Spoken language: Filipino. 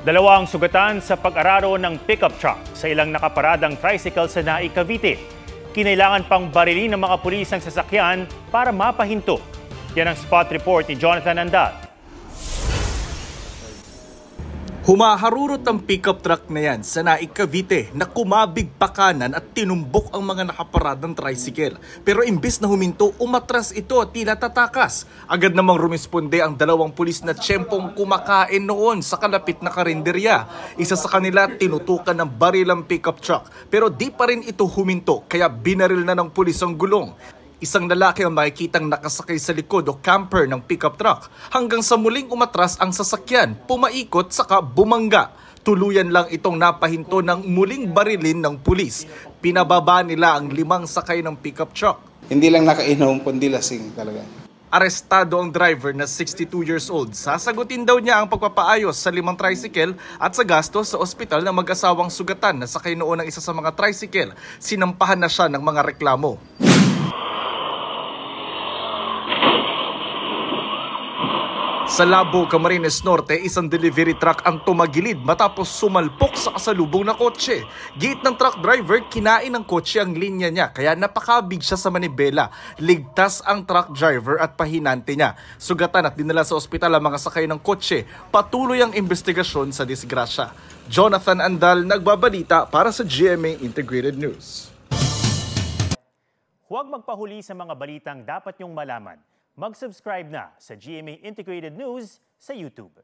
Dalawang sugatan sa pag-araro ng pickup truck sa ilang nakaparadang tricycle sa Naik, Cavite. Kinailangan pang barilin ng mga pulis ang sasakyan para mapahinto. Yan ang spot report ni Jonathan Andal. Humaharurot ang pickup truck na yan sa Naik, Cavite na kumabig pa kanan at tinumbok ang mga nakaparadang tricycle. Pero imbis na huminto, umatras ito at tila tatakas. Agad namang rumisponde ang dalawang pulis na tiyempong kumakain noon sa kalapit na karinderya. Isa sa kanila tinutukan ng baril ang pickup truck pero di pa rin ito huminto kaya binaril na ng pulis ang gulong. Isang lalaki ang makikitang nakasakay sa likod o camper ng pickup truck hanggang sa muling umatras ang sasakyan, pumaikot saka bumangga. Tuluyan lang itong napahinto ng muling barilin ng pulis. Pinababa nila ang 5 sakay ng pickup truck. Hindi lang nakainom, kundi lasing talaga. Arestado ang driver na 62 years old. Sasagutin daw niya ang pagpapaayos sa 5 tricycle at sa gastos sa ospital ng mag-asawang sugatan na sakay noon ng isa sa mga tricycle. Sinampahan na siya ng mga reklamo. Sa Labo, Camarines Norte, isang delivery truck ang tumagilid matapos sumalpok sa kasalubong na kotse. Gate ng truck driver, kinain ng kotse ang linya niya kaya napakabig siya sa manibela. Ligtas ang truck driver at pahinante niya. Sugatan at dinala sa ospital ang mga sakay ng kotse. Patuloy ang investigasyon sa disgrasya. Jonathan Andal, nagbabalita para sa GMA Integrated News. Huwag magpahuli sa mga balitang dapat niyong malaman. Mag-subscribe na sa GMA Integrated News sa YouTube.